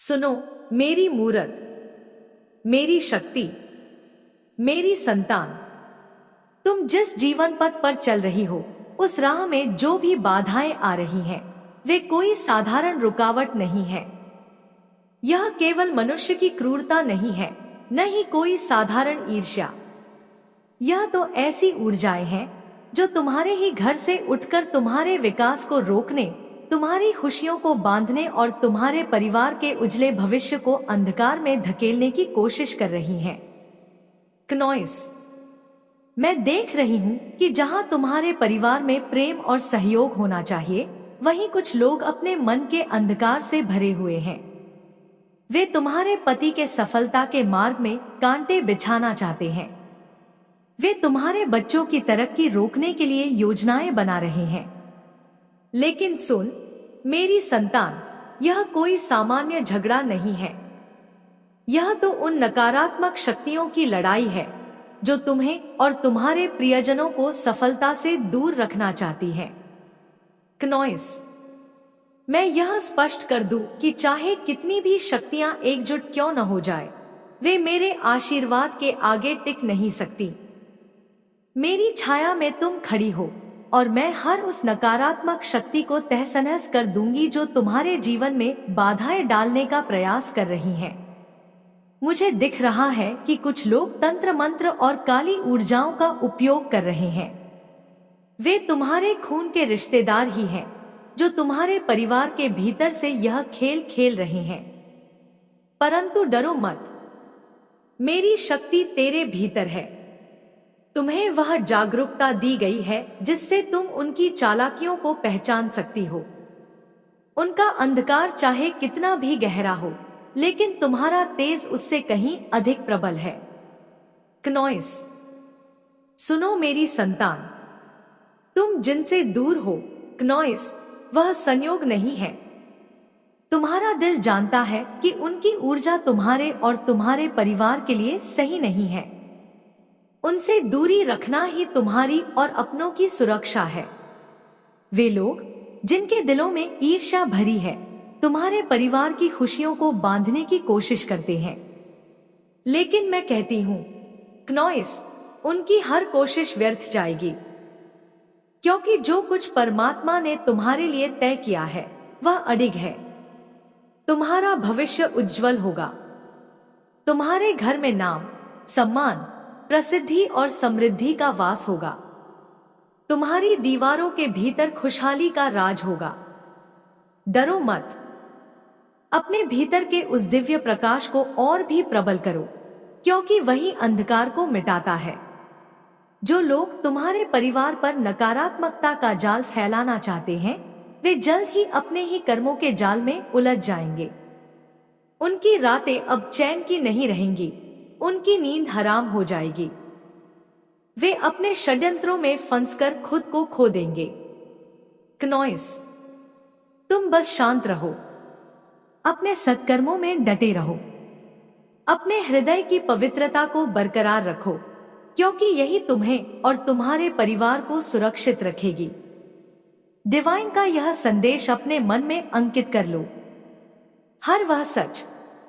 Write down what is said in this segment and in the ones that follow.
सुनो मेरी मूरत, मेरी शक्ति, मेरी संतान। तुम जिस जीवन पथ पर चल रही हो, उस राह में जो भी बाधाएं आ रही हैं, वे कोई साधारण रुकावट नहीं है। यह केवल मनुष्य की क्रूरता नहीं है, न ही कोई साधारण ईर्ष्या। यह तो ऐसी ऊर्जाएं हैं जो तुम्हारे ही घर से उठकर तुम्हारे विकास को रोकने, तुम्हारी खुशियों को बांधने और तुम्हारे परिवार के उजले भविष्य को अंधकार में धकेलने की कोशिश कर रही हैं। क्नॉइस, मैं देख रही हूँ कि जहाँ तुम्हारे परिवार में प्रेम और सहयोग होना चाहिए, वहीं कुछ लोग अपने मन के अंधकार से भरे हुए हैं। वे तुम्हारे पति के सफलता के मार्ग में कांटे बिछाना चाहते हैं। वे तुम्हारे बच्चों की तरक्की रोकने के लिए योजनाएं बना रहे हैं। लेकिन सुन मेरी संतान, यह कोई सामान्य झगड़ा नहीं है। यह तो उन नकारात्मक शक्तियों की लड़ाई है जो तुम्हें और तुम्हारे प्रियजनों को सफलता से दूर रखना चाहती है। क्नॉइस, मैं यह स्पष्ट कर दूं कि चाहे कितनी भी शक्तियां एकजुट क्यों न हो जाए, वे मेरे आशीर्वाद के आगे टिक नहीं सकती। मेरी छाया में तुम खड़ी हो और मैं हर उस नकारात्मक शक्ति को तहस नहस कर दूंगी जो तुम्हारे जीवन में बाधाएं डालने का प्रयास कर रही हैं। मुझे दिख रहा है कि कुछ लोग तंत्र मंत्र और काली ऊर्जाओं का उपयोग कर रहे हैं। वे तुम्हारे खून के रिश्तेदार ही हैं जो तुम्हारे परिवार के भीतर से यह खेल खेल रहे हैं। परंतु डरो मत, मेरी शक्ति तेरे भीतर है। तुम्हें वह जागरूकता दी गई है जिससे तुम उनकी चालाकियों को पहचान सकती हो। उनका अंधकार चाहे कितना भी गहरा हो, लेकिन तुम्हारा तेज उससे कहीं अधिक प्रबल है। क्नॉइस, सुनो मेरी संतान, तुम जिनसे दूर हो क्नॉइस, वह संयोग नहीं है। तुम्हारा दिल जानता है कि उनकी ऊर्जा तुम्हारे और तुम्हारे परिवार के लिए सही नहीं है। उनसे दूरी रखना ही तुम्हारी और अपनों की सुरक्षा है। वे लोग जिनके दिलों में ईर्ष्या भरी है, तुम्हारे परिवार की खुशियों को बांधने की कोशिश करते हैं। लेकिन मैं कहती हूँ क्नॉइस, उनकी हर कोशिश व्यर्थ जाएगी, क्योंकि जो कुछ परमात्मा ने तुम्हारे लिए तय किया है वह अडिग है। तुम्हारा भविष्य उज्जवल होगा। तुम्हारे घर में नाम, सम्मान, प्रसिद्धि और समृद्धि का वास होगा। तुम्हारी दीवारों के भीतर खुशहाली का राज होगा। डरो मत, अपने भीतर के उस दिव्य प्रकाश को और भी प्रबल करो, क्योंकि वही अंधकार को मिटाता है। जो लोग तुम्हारे परिवार पर नकारात्मकता का जाल फैलाना चाहते हैं, वे जल्द ही अपने ही कर्मों के जाल में उलझ जाएंगे। उनकी रातें अब चैन की नहीं रहेंगी, उनकी नींद हराम हो जाएगी। वे अपने षड्यंत्रों में फंसकर खुद को खो देंगे। क्नॉइस, तुम बस शांत रहो, अपने सत्कर्मों में डटे रहो, अपने हृदय की पवित्रता को बरकरार रखो, क्योंकि यही तुम्हें और तुम्हारे परिवार को सुरक्षित रखेगी। डिवाइन का यह संदेश अपने मन में अंकित कर लो। हर वह सच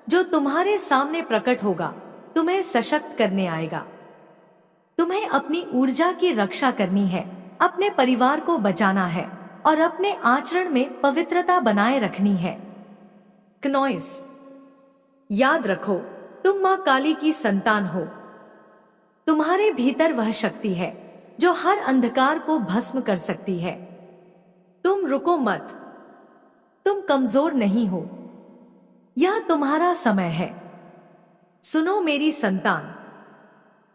जो तुम्हारे सामने प्रकट होगा तुम्हें सशक्त करने आएगा। तुम्हें अपनी ऊर्जा की रक्षा करनी है, अपने परिवार को बचाना है और अपने आचरण में पवित्रता बनाए रखनी है। क्नॉइस, याद रखो, तुम मां काली की संतान हो। तुम्हारे भीतर वह शक्ति है जो हर अंधकार को भस्म कर सकती है। तुम रुको मत, तुम कमजोर नहीं हो। यह तुम्हारा समय है। सुनो मेरी संतान,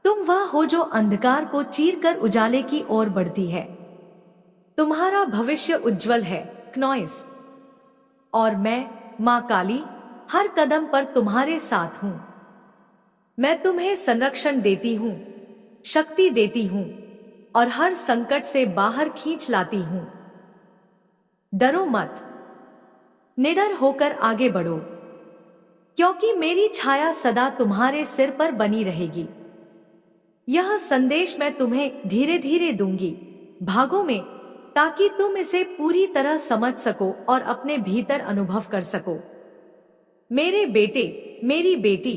तुम वह हो जो अंधकार को चीरकर उजाले की ओर बढ़ती है। तुम्हारा भविष्य उज्जवल है क्नॉइस, और मैं मां काली हर कदम पर तुम्हारे साथ हूं। मैं तुम्हें संरक्षण देती हूं, शक्ति देती हूं और हर संकट से बाहर खींच लाती हूं। डरो मत, निडर होकर आगे बढ़ो, क्योंकि मेरी छाया सदा तुम्हारे सिर पर बनी रहेगी। यह संदेश मैं तुम्हें धीरे धीरे दूंगी, भागों में, ताकि तुम इसे पूरी तरह समझ सको और अपने भीतर अनुभव कर सको। मेरे बेटे, मेरी बेटी,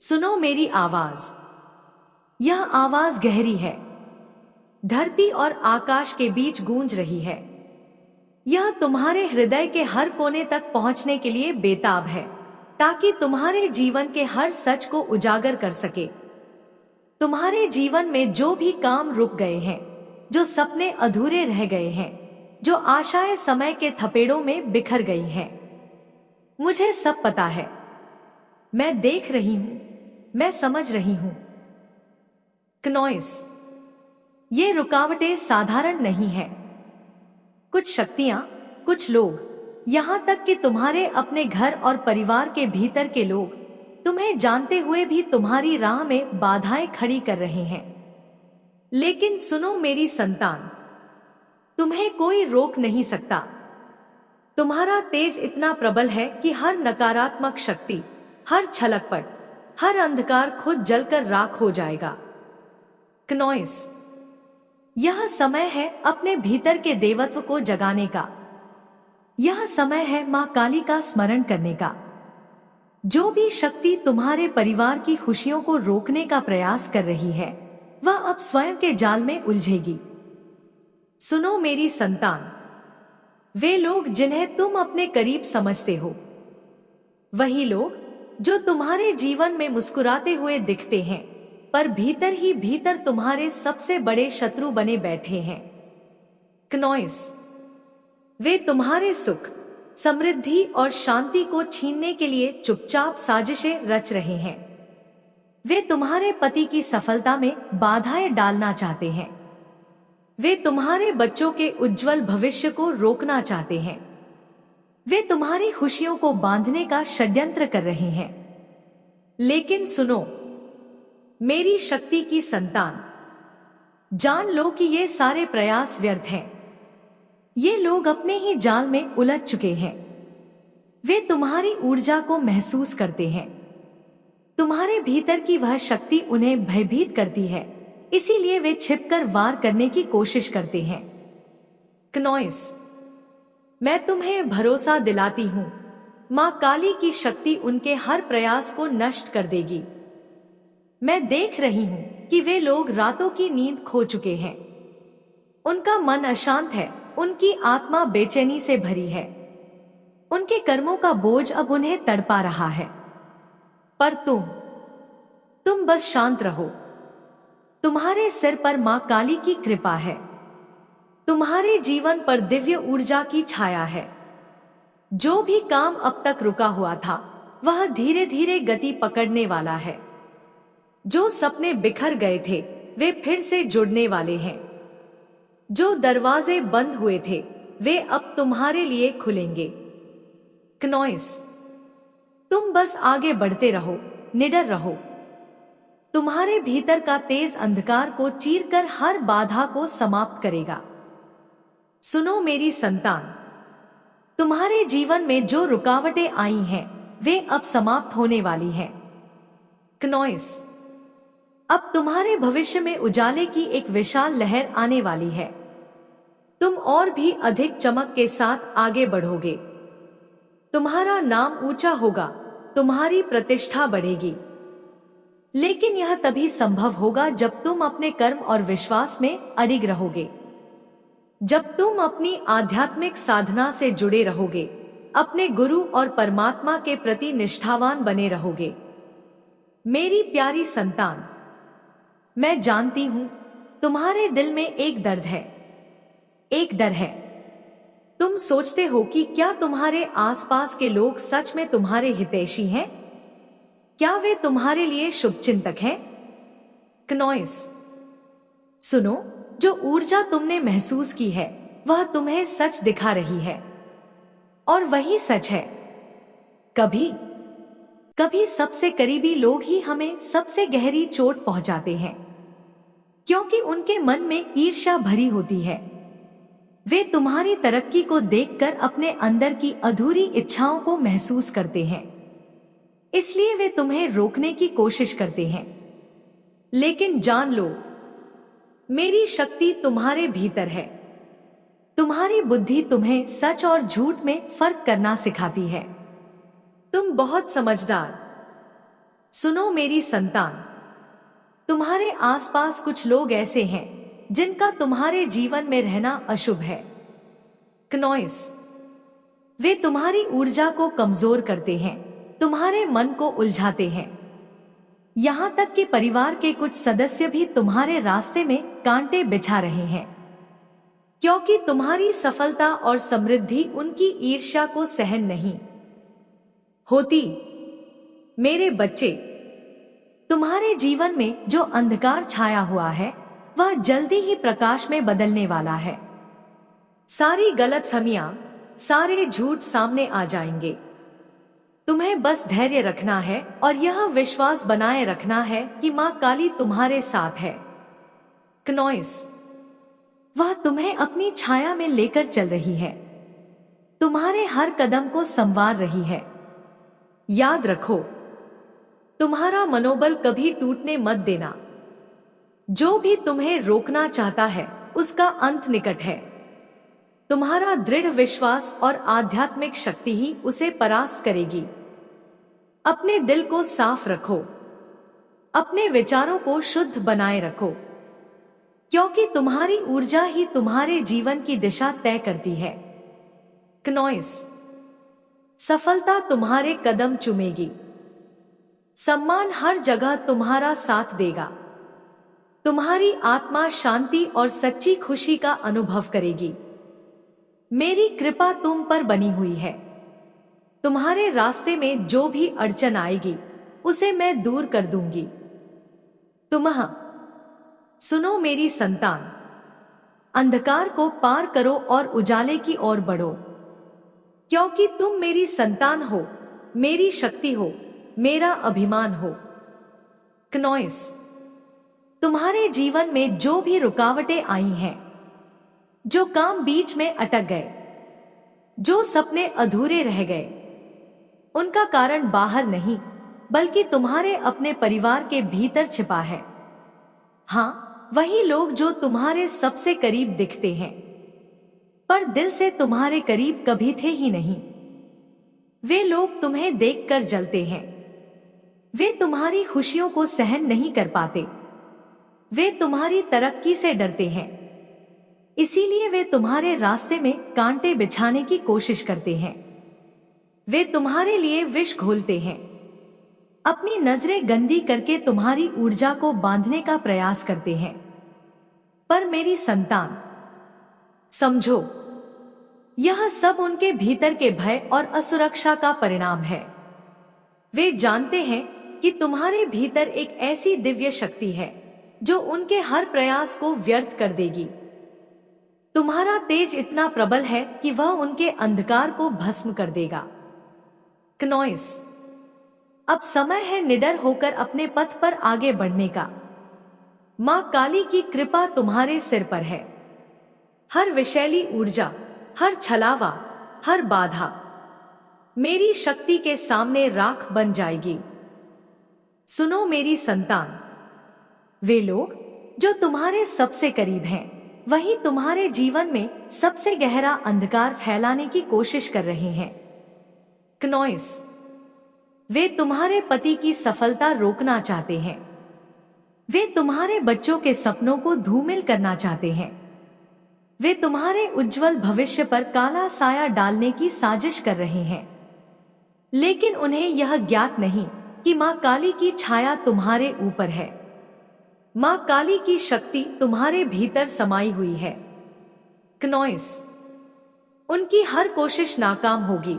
सुनो मेरी आवाज। यह आवाज गहरी है, धरती और आकाश के बीच गूंज रही है। यह तुम्हारे हृदय के हर कोने तक पहुंचने के लिए बेताब है, ताकि तुम्हारे जीवन के हर सच को उजागर कर सके। तुम्हारे जीवन में जो भी काम रुक गए हैं, जो सपने अधूरे रह गए हैं, जो आशाएं समय के थपेड़ों में बिखर गई हैं, मुझे सब पता है। मैं देख रही हूं, मैं समझ रही हूं। क्नॉइस, ये रुकावटें साधारण नहीं है। कुछ शक्तियां, कुछ लोग, यहां तक कि तुम्हारे अपने घर और परिवार के भीतर के लोग, तुम्हें जानते हुए भी तुम्हारी राह में बाधाएं खड़ी कर रहे हैं। लेकिन सुनो मेरी संतान, तुम्हें कोई रोक नहीं सकता। तुम्हारा तेज इतना प्रबल है कि हर नकारात्मक शक्ति, हर छलकपट, हर अंधकार खुद जलकर राख हो जाएगा। क्नॉइस, यह समय है अपने भीतर के देवत्व को जगाने का। यह समय है मां काली का स्मरण करने का। जो भी शक्ति तुम्हारे परिवार की खुशियों को रोकने का प्रयास कर रही है, वह अब स्वयं के जाल में उलझेगी। सुनो मेरी संतान, वे लोग जिन्हें तुम अपने करीब समझते हो, वही लोग जो तुम्हारे जीवन में मुस्कुराते हुए दिखते हैं, पर भीतर ही भीतर तुम्हारे सबसे बड़े शत्रु बने बैठे हैं। क्नॉइस, वे तुम्हारे सुख, समृद्धि और शांति को छीनने के लिए चुपचाप साजिशें रच रहे हैं। वे तुम्हारे पति की सफलता में बाधाएं डालना चाहते हैं। वे तुम्हारे बच्चों के उज्जवल भविष्य को रोकना चाहते हैं। वे तुम्हारी खुशियों को बांधने का षड्यंत्र कर रहे हैं। लेकिन सुनो मेरी शक्ति की संतान, जान लो कि ये सारे प्रयास व्यर्थ हैं। ये लोग अपने ही जाल में उलझ चुके हैं। वे तुम्हारी ऊर्जा को महसूस करते हैं। तुम्हारे भीतर की वह शक्ति उन्हें भयभीत करती है, इसीलिए वे छिपकर वार करने की कोशिश करते हैं। क्नॉइस, मैं तुम्हें भरोसा दिलाती हूँ, मां काली की शक्ति उनके हर प्रयास को नष्ट कर देगी। मैं देख रही हूँ कि वे लोग रातों की नींद खो चुके हैं। उनका मन अशांत है, उनकी आत्मा बेचैनी से भरी है। उनके कर्मों का बोझ अब उन्हें तड़पा रहा है। पर तुम बस शांत रहो। तुम्हारे सिर पर मां काली की कृपा है। तुम्हारे जीवन पर दिव्य ऊर्जा की छाया है। जो भी काम अब तक रुका हुआ था, वह धीरे धीरे गति पकड़ने वाला है। जो सपने बिखर गए थे, वे फिर से जुड़ने वाले हैं। जो दरवाजे बंद हुए थे, वे अब तुम्हारे लिए खुलेंगे। क्नॉइस, तुम बस आगे बढ़ते रहो, निडर रहो। तुम्हारे भीतर का तेज अंधकार को चीरकर हर बाधा को समाप्त करेगा। सुनो मेरी संतान, तुम्हारे जीवन में जो रुकावटें आई हैं, वे अब समाप्त होने वाली हैं। क्नॉइस, अब तुम्हारे भविष्य में उजाले की एक विशाल लहर आने वाली है। तुम और भी अधिक चमक के साथ आगे बढ़ोगे। तुम्हारा नाम ऊंचा होगा, तुम्हारी प्रतिष्ठा बढ़ेगी। लेकिन यह तभी संभव होगा जब तुम अपने कर्म और विश्वास में अडिग रहोगे। जब तुम अपनी आध्यात्मिक साधना से जुड़े रहोगे, अपने गुरु और परमात्मा के प्रति निष्ठावान बने रहोगे। मेरी प्यारी संतान, मैं जानती हूं तुम्हारे दिल में एक दर्द है, एक डर है। तुम सोचते हो कि क्या तुम्हारे आसपास के लोग सच में तुम्हारे हितैषी हैं? क्या वे तुम्हारे लिए शुभचिंतक हैं? क्नॉइस, सुनो, जो ऊर्जा तुमने महसूस की है, वह तुम्हें सच दिखा रही है। और वही सच है। कभी कभी सबसे करीबी लोग ही हमें सबसे गहरी चोट पहुंचाते हैं, क्योंकि उनके मन में ईर्ष्या भरी होती है। वे तुम्हारी तरक्की को देखकर अपने अंदर की अधूरी इच्छाओं को महसूस करते हैं, इसलिए वे तुम्हें रोकने की कोशिश करते हैं। लेकिन जान लो, मेरी शक्ति तुम्हारे भीतर है। तुम्हारी बुद्धि तुम्हें सच और झूठ में फर्क करना सिखाती है। तुम बहुत समझदार। सुनो मेरी संतान, तुम्हारे आसपास कुछ लोग ऐसे हैं जिनका तुम्हारे जीवन में रहना अशुभ है। क्नॉइस, वे तुम्हारी ऊर्जा को कमजोर करते हैं, तुम्हारे मन को उलझाते हैं। यहाँ तक कि परिवार के कुछ सदस्य भी तुम्हारे रास्ते में कांटे बिछा रहे हैं, क्योंकि तुम्हारी सफलता और समृद्धि उनकी ईर्ष्या को सहन नहीं होती। मेरे बच्चे, तुम्हारे जीवन में जो अंधकार छाया हुआ है वह जल्दी ही प्रकाश में बदलने वाला है। सारी गलतफहमियां, सारे झूठ सामने आ जाएंगे। तुम्हें बस धैर्य रखना है और यह विश्वास बनाए रखना है कि मां काली तुम्हारे साथ है। क्नॉइस, वह तुम्हें अपनी छाया में लेकर चल रही है, तुम्हारे हर कदम को संवार रही है। याद रखो, तुम्हारा मनोबल कभी टूटने मत देना। जो भी तुम्हें रोकना चाहता है उसका अंत निकट है। तुम्हारा दृढ़ विश्वास और आध्यात्मिक शक्ति ही उसे परास्त करेगी। अपने दिल को साफ रखो, अपने विचारों को शुद्ध बनाए रखो, क्योंकि तुम्हारी ऊर्जा ही तुम्हारे जीवन की दिशा तय करती है। क्नॉइस, सफलता तुम्हारे कदम चूमेगी, सम्मान हर जगह तुम्हारा साथ देगा, तुम्हारी आत्मा शांति और सच्ची खुशी का अनुभव करेगी। मेरी कृपा तुम पर बनी हुई है। तुम्हारे रास्ते में जो भी अड़चन आएगी उसे मैं दूर कर दूंगी। सुनो मेरी संतान, अंधकार को पार करो और उजाले की ओर बढ़ो, क्योंकि तुम मेरी संतान हो, मेरी शक्ति हो, मेरा अभिमान हो। क्नॉइस, तुम्हारे जीवन में जो भी रुकावटें आई हैं, जो काम बीच में अटक गए, जो सपने अधूरे रह गए, उनका कारण बाहर नहीं बल्कि तुम्हारे अपने परिवार के भीतर छिपा है। हाँ, वही लोग जो तुम्हारे सबसे करीब दिखते हैं पर दिल से तुम्हारे करीब कभी थे ही नहीं। वे लोग तुम्हें देखकर जलते हैं, वे तुम्हारी खुशियों को सहन नहीं कर पाते, वे तुम्हारी तरक्की से डरते हैं, इसीलिए वे तुम्हारे रास्ते में कांटे बिछाने की कोशिश करते हैं। वे तुम्हारे लिए विष घोलते हैं, अपनी नजरें गंदी करके तुम्हारी ऊर्जा को बांधने का प्रयास करते हैं। पर मेरी संतान, समझो, यह सब उनके भीतर के भय और असुरक्षा का परिणाम है। वे जानते हैं कि तुम्हारे भीतर एक ऐसी दिव्य शक्ति है जो उनके हर प्रयास को व्यर्थ कर देगी। तुम्हारा तेज इतना प्रबल है कि वह उनके अंधकार को भस्म कर देगा। क्नॉइस, अब समय है निडर होकर अपने पथ पर आगे बढ़ने का। मां काली की कृपा तुम्हारे सिर पर है। हर विषैली ऊर्जा, हर छलावा, हर बाधा मेरी शक्ति के सामने राख बन जाएगी। सुनो मेरी संतान, वे लोग जो तुम्हारे सबसे करीब हैं, वही तुम्हारे जीवन में सबसे गहरा अंधकार फैलाने की कोशिश कर रहे हैं। क्नॉइस, वे तुम्हारे पति की सफलता रोकना चाहते हैं, वे तुम्हारे बच्चों के सपनों को धूमिल करना चाहते हैं, वे तुम्हारे उज्जवल भविष्य पर काला साया डालने की साजिश कर रहे हैं। लेकिन उन्हें यह ज्ञात नहीं कि मां काली की छाया तुम्हारे ऊपर है। मां काली की शक्ति तुम्हारे भीतर समाई हुई है। क्नॉइस, उनकी हर कोशिश नाकाम होगी।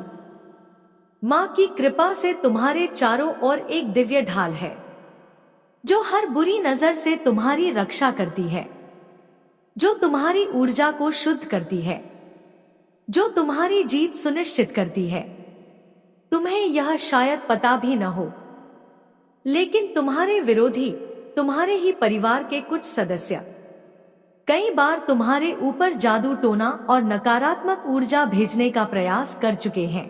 मां की कृपा से तुम्हारे चारों ओर एक दिव्य ढाल है जो हर बुरी नजर से तुम्हारी रक्षा करती है, जो तुम्हारी ऊर्जा को शुद्ध करती है, जो तुम्हारी जीत सुनिश्चित करती है। तुम्हें यह शायद पता भी न हो, लेकिन तुम्हारे विरोधी, तुम्हारे ही परिवार के कुछ सदस्य कई बार तुम्हारे ऊपर जादू टोना और नकारात्मक ऊर्जा भेजने का प्रयास कर चुके हैं।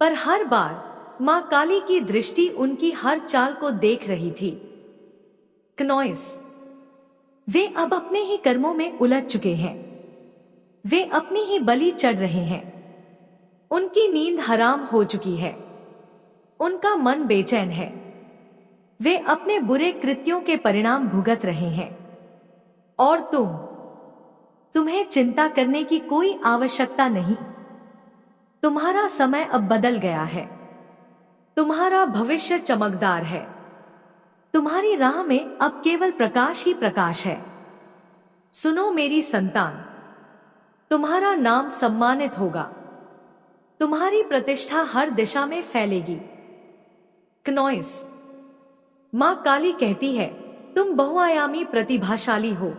पर हर बार मां काली की दृष्टि उनकी हर चाल को देख रही थी। क्नॉइस, वे अब अपने ही कर्मों में उलझ चुके हैं, वे अपनी ही बलि चढ़ रहे हैं, उनकी नींद हराम हो चुकी है, उनका मन बेचैन है। वे अपने बुरे कृत्यों के परिणाम भुगत रहे हैं। और तुम्हें चिंता करने की कोई आवश्यकता नहीं। तुम्हारा समय अब बदल गया है। तुम्हारा भविष्य चमकदार है। तुम्हारी राह में अब केवल प्रकाश ही प्रकाश है। सुनो मेरी संतान, तुम्हारा नाम सम्मानित होगा। तुम्हारी प्रतिष्ठा हर दिशा में फैलेगी। क्नॉइस, मां काली कहती है, तुम बहुआयामी प्रतिभाशाली हो।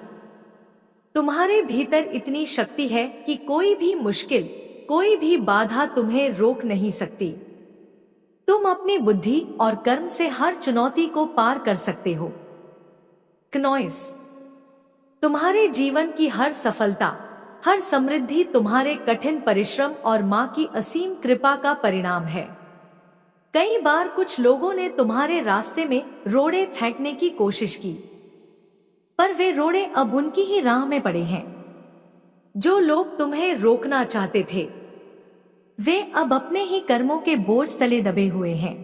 तुम्हारे भीतर इतनी शक्ति है कि कोई भी मुश्किल, कोई भी बाधा तुम्हें रोक नहीं सकती। तुम अपनी बुद्धि और कर्म से हर चुनौती को पार कर सकते हो। क्नॉइस, तुम्हारे जीवन की हर सफलता, हर समृद्धि तुम्हारे कठिन परिश्रम और मां की असीम कृपा का परिणाम है। कई बार कुछ लोगों ने तुम्हारे रास्ते में रोड़े फेंकने की कोशिश की, पर वे रोड़े अब उनकी ही राह में पड़े हैं। जो लोग तुम्हें रोकना चाहते थे, वे अब अपने ही कर्मों के बोझ तले दबे हुए हैं।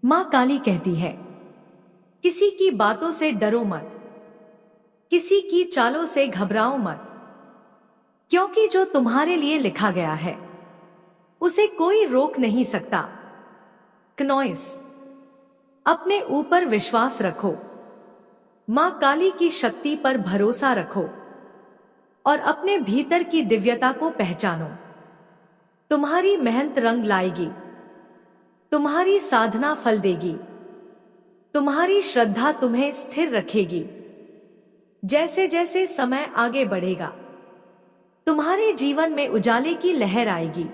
मां काली कहती है, किसी की बातों से डरो मत, किसी की चालों से घबराओ मत, क्योंकि जो तुम्हारे लिए लिखा गया है उसे कोई रोक नहीं सकता। क्नॉइस, अपने ऊपर विश्वास रखो, मां काली की शक्ति पर भरोसा रखो और अपने भीतर की दिव्यता को पहचानो। तुम्हारी मेहनत रंग लाएगी, तुम्हारी साधना फल देगी, तुम्हारी श्रद्धा तुम्हें स्थिर रखेगी। जैसे जैसे समय आगे बढ़ेगा, तुम्हारे जीवन में उजाले की लहर आएगी।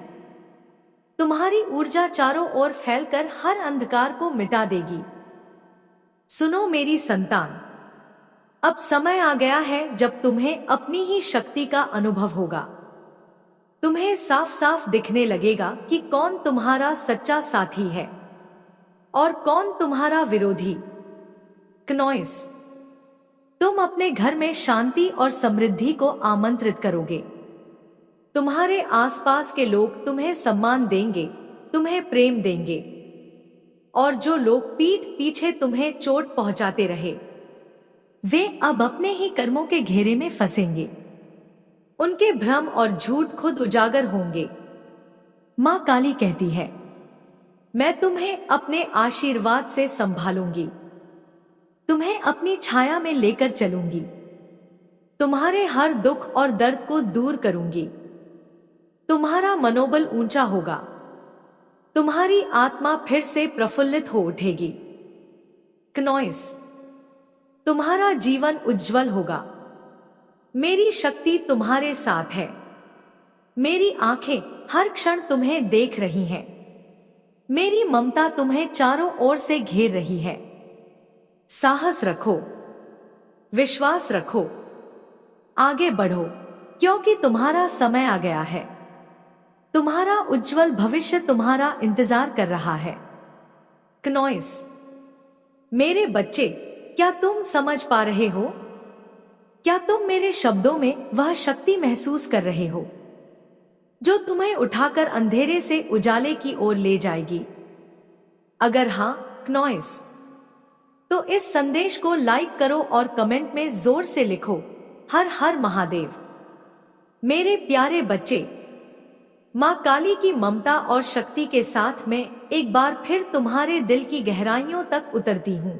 तुम्हारी ऊर्जा चारों ओर फैलकर हर अंधकार को मिटा देगी। सुनो मेरी संतान, अब समय आ गया है जब तुम्हें अपनी ही शक्ति का अनुभव होगा। तुम्हें साफ साफ दिखने लगेगा कि कौन तुम्हारा सच्चा साथी है और कौन तुम्हारा विरोधी। क्नॉइस, तुम अपने घर में शांति और समृद्धि को आमंत्रित करोगे। तुम्हारे आसपास के लोग तुम्हें सम्मान देंगे, तुम्हें प्रेम देंगे, और जो लोग पीठ पीछे तुम्हें चोट पहुंचाते रहे, वे अब अपने ही कर्मों के घेरे में फंसेंगे। उनके भ्रम और झूठ खुद उजागर होंगे। मां काली कहती है, मैं तुम्हें अपने आशीर्वाद से संभालूंगी, तुम्हें अपनी छाया में लेकर चलूंगी, तुम्हारे हर दुख और दर्द को दूर करूंगी। तुम्हारा मनोबल ऊंचा होगा, तुम्हारी आत्मा फिर से प्रफुल्लित हो उठेगी। क्नॉइस, तुम्हारा जीवन उज्जवल होगा। मेरी शक्ति तुम्हारे साथ है। मेरी आंखें हर क्षण तुम्हें देख रही हैं। मेरी ममता तुम्हें चारों ओर से घेर रही है। साहस रखो, विश्वास रखो, आगे बढ़ो, क्योंकि तुम्हारा समय आ गया है। तुम्हारा उज्जवल भविष्य तुम्हारा इंतजार कर रहा है। क्नॉइस, मेरे बच्चे, क्या तुम समझ पा रहे हो? क्या तुम मेरे शब्दों में वह शक्ति महसूस कर रहे हो जो तुम्हें उठाकर अंधेरे से उजाले की ओर ले जाएगी? अगर हां, क्नॉइस, तो इस संदेश को लाइक करो और कमेंट में जोर से लिखो, हर हर महादेव। मेरे प्यारे बच्चे, मां काली की ममता और शक्ति के साथ मैं एक बार फिर तुम्हारे दिल की गहराइयों तक उतरती हूं।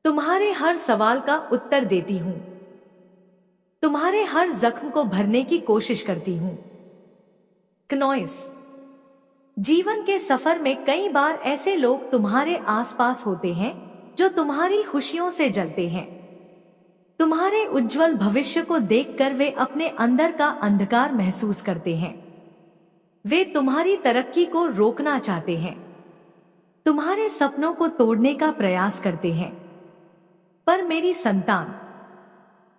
तुम्हारे हर सवाल का उत्तर देती हूं। तुम्हारे हर जख्म को भरने की कोशिश करती हूं। क्नॉइस, जीवन के सफर में कई बार ऐसे लोग तुम्हारे आसपास होते हैं जो तुम्हारी खुशियों से जलते हैं। तुम्हारे उज्जवल भविष्य को देखकर वे अपने अंदर का अंधकार महसूस करते हैं। वे तुम्हारी तरक्की को रोकना चाहते हैं, तुम्हारे सपनों को तोड़ने का प्रयास करते हैं। पर मेरी संतान,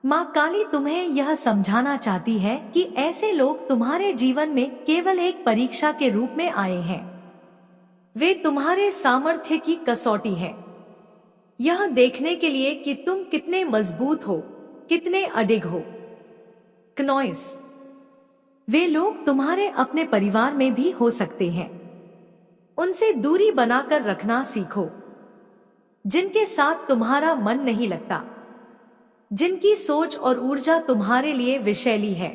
मां काली तुम्हें यह समझाना चाहती है कि ऐसे लोग तुम्हारे जीवन में केवल एक परीक्षा के रूप में आए हैं। वे तुम्हारे सामर्थ्य की कसौटी है, यह देखने के लिए कि तुम कितने मजबूत हो, कितने अडिग हो। क्नॉइस, वे लोग तुम्हारे अपने परिवार में भी हो सकते हैं। उनसे दूरी बनाकर रखना सीखो। जिनके साथ तुम्हारा मन नहीं लगता, जिनकी सोच और ऊर्जा तुम्हारे लिए विषैली है,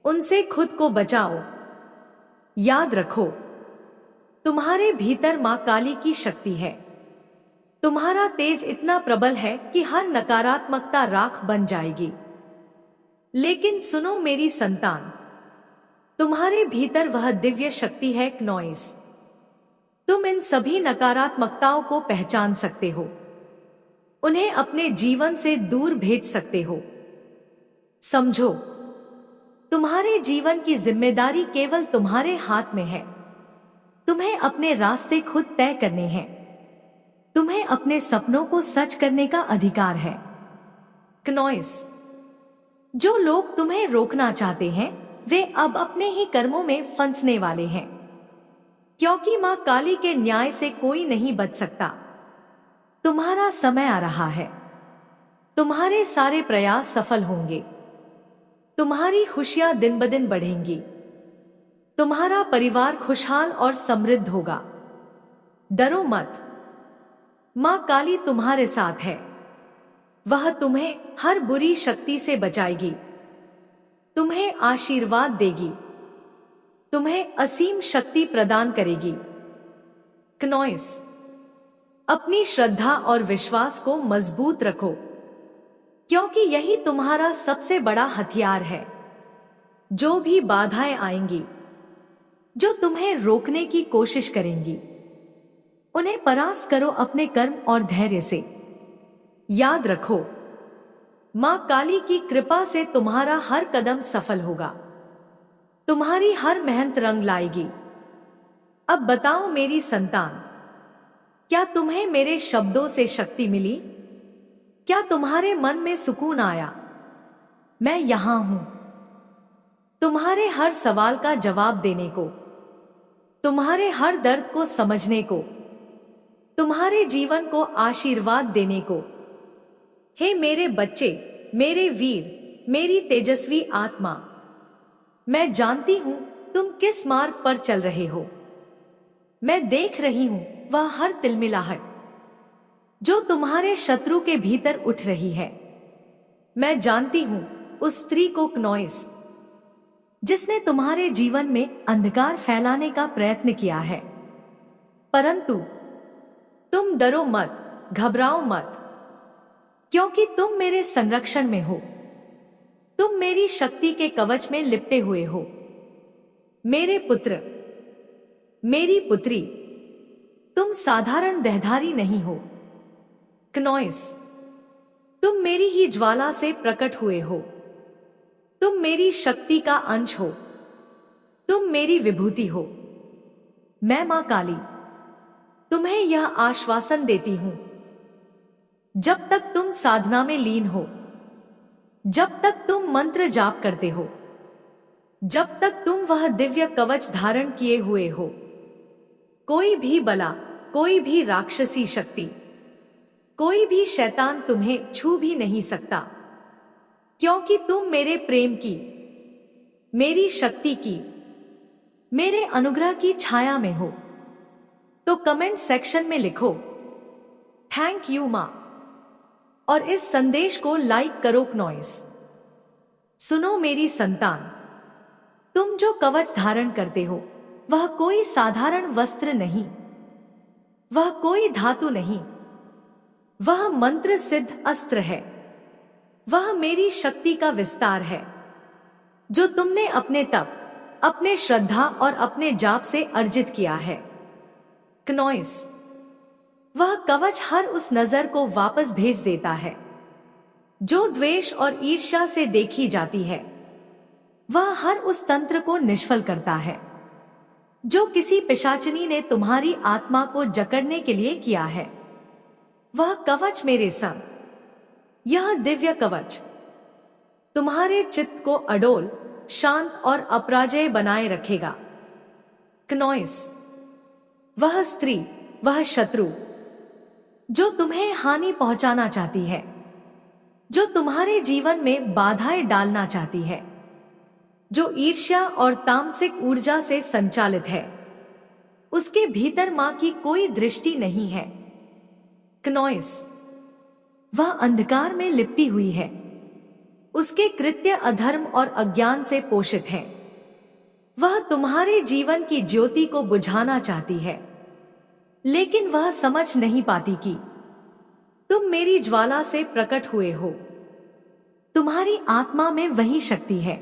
उनसे खुद को बचाओ। याद रखो, तुम्हारे भीतर मां काली की शक्ति है। तुम्हारा तेज इतना प्रबल है कि हर नकारात्मकता राख बन जाएगी। लेकिन सुनो मेरी संतान, तुम्हारे भीतर वह दिव्य शक्ति है क्नॉइस। तुम इन सभी नकारात्मकताओं को पहचान सकते हो, उन्हें अपने जीवन से दूर भेज सकते हो। समझो, तुम्हारे जीवन की जिम्मेदारी केवल तुम्हारे हाथ में है। तुम्हें अपने रास्ते खुद तय करने हैं। तुम्हें अपने सपनों को सच करने का अधिकार है। क्नॉइस, जो लोग तुम्हें रोकना चाहते हैं वे अब अपने ही कर्मों में फंसने वाले हैं, क्योंकि मां काली के न्याय से कोई नहीं बच सकता। तुम्हारा समय आ रहा है। तुम्हारे सारे प्रयास सफल होंगे। तुम्हारी खुशियां दिन ब दिन बढ़ेंगी। तुम्हारा परिवार खुशहाल और समृद्ध होगा। डरो मत, मां काली तुम्हारे साथ है। वह तुम्हें हर बुरी शक्ति से बचाएगी, तुम्हें आशीर्वाद देगी, तुम्हें असीम शक्ति प्रदान करेगी। क्नॉइस, अपनी श्रद्धा और विश्वास को मजबूत रखो, क्योंकि यही तुम्हारा सबसे बड़ा हथियार है। जो भी बाधाएं आएंगी, जो तुम्हें रोकने की कोशिश करेंगी, उन्हें परास्त करो अपने कर्म और धैर्य से। याद रखो, मां काली की कृपा से तुम्हारा हर कदम सफल होगा। तुम्हारी हर मेहनत रंग लाएगी। अब बताओ मेरी संतान, क्या तुम्हें मेरे शब्दों से शक्ति मिली? क्या तुम्हारे मन में सुकून आया? मैं यहां हूं, तुम्हारे हर सवाल का जवाब देने को, तुम्हारे हर दर्द को समझने को, तुम्हारे जीवन को आशीर्वाद देने को। हे मेरे बच्चे, मेरे वीर, मेरी तेजस्वी आत्मा, मैं जानती हूं तुम किस मार्ग पर चल रहे हो। मैं देख रही हूं वह हर तिलमिलाहट जो तुम्हारे शत्रु के भीतर उठ रही है। मैं जानती हूं उस स्त्री को क्नॉइस, जिसने तुम्हारे जीवन में अंधकार फैलाने का प्रयत्न किया है। परंतु तुम डरो मत, घबराओ मत, क्योंकि तुम मेरे संरक्षण में हो। तुम मेरी शक्ति के कवच में लिपटे हुए हो। मेरे पुत्र, मेरी पुत्री, तुम साधारण देहधारी नहीं हो। क्नॉइस, तुम मेरी ही ज्वाला से प्रकट हुए हो। तुम मेरी शक्ति का अंश हो। तुम मेरी विभूति हो। मैं मां काली तुम्हें यह आश्वासन देती हूं, जब तक तुम साधना में लीन हो, जब तक तुम मंत्र जाप करते हो, जब तक तुम वह दिव्य कवच धारण किए हुए हो, कोई भी बला, कोई भी राक्षसी शक्ति, कोई भी शैतान तुम्हें छू भी नहीं सकता, क्योंकि तुम मेरे प्रेम की, मेरी शक्ति की, मेरे अनुग्रह की छाया में हो। तो कमेंट सेक्शन में लिखो थैंक यू मां, और इस संदेश को लाइक करो क्नॉइस। सुनो मेरी संतान, तुम जो कवच धारण करते हो वह कोई साधारण वस्त्र नहीं, वह कोई धातु नहीं, वह मंत्र सिद्ध अस्त्र है। वह मेरी शक्ति का विस्तार है, जो तुमने अपने तप, अपने श्रद्धा और अपने जाप से अर्जित किया है। क्नॉइस, वह कवच हर उस नजर को वापस भेज देता है जो द्वेष और ईर्ष्या से देखी जाती है। वह हर उस तंत्र को निष्फल करता है जो किसी पिशाचिनी ने तुम्हारी आत्मा को जकड़ने के लिए किया है। वह कवच मेरे संग, यह दिव्य कवच तुम्हारे चित्त को अडोल, शांत और अपराजय बनाए रखेगा। क्नॉइस, वह स्त्री, वह शत्रु जो तुम्हें हानि पहुंचाना चाहती है, जो तुम्हारे जीवन में बाधाएं डालना चाहती है, जो ईर्ष्या और तामसिक ऊर्जा से संचालित है, उसके भीतर माँ की कोई दृष्टि नहीं है। क्नॉइस, वह अंधकार में लिपटी हुई है। उसके कृत्य अधर्म और अज्ञान से पोषित हैं। वह तुम्हारे जीवन की ज्योति को बुझाना चाहती है, लेकिन वह समझ नहीं पाती कि तुम मेरी ज्वाला से प्रकट हुए हो। तुम्हारी आत्मा में वही शक्ति है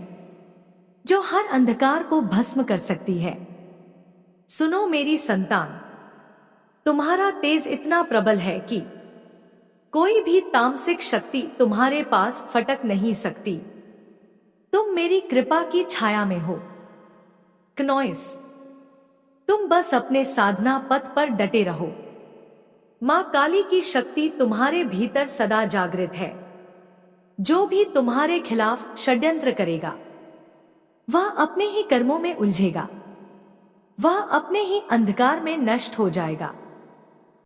जो हर अंधकार को भस्म कर सकती है। सुनो मेरी संतान, तुम्हारा तेज इतना प्रबल है कि कोई भी तामसिक शक्ति तुम्हारे पास फटक नहीं सकती। तुम मेरी कृपा की छाया में हो। क्नॉइस, तुम बस अपने साधना पथ पर डटे रहो। माँ काली की शक्ति तुम्हारे भीतर सदा जागृत है। जो भी तुम्हारे खिलाफ षड्यंत्र करेगा वह अपने ही कर्मों में उलझेगा। वह अपने ही अंधकार में नष्ट हो जाएगा।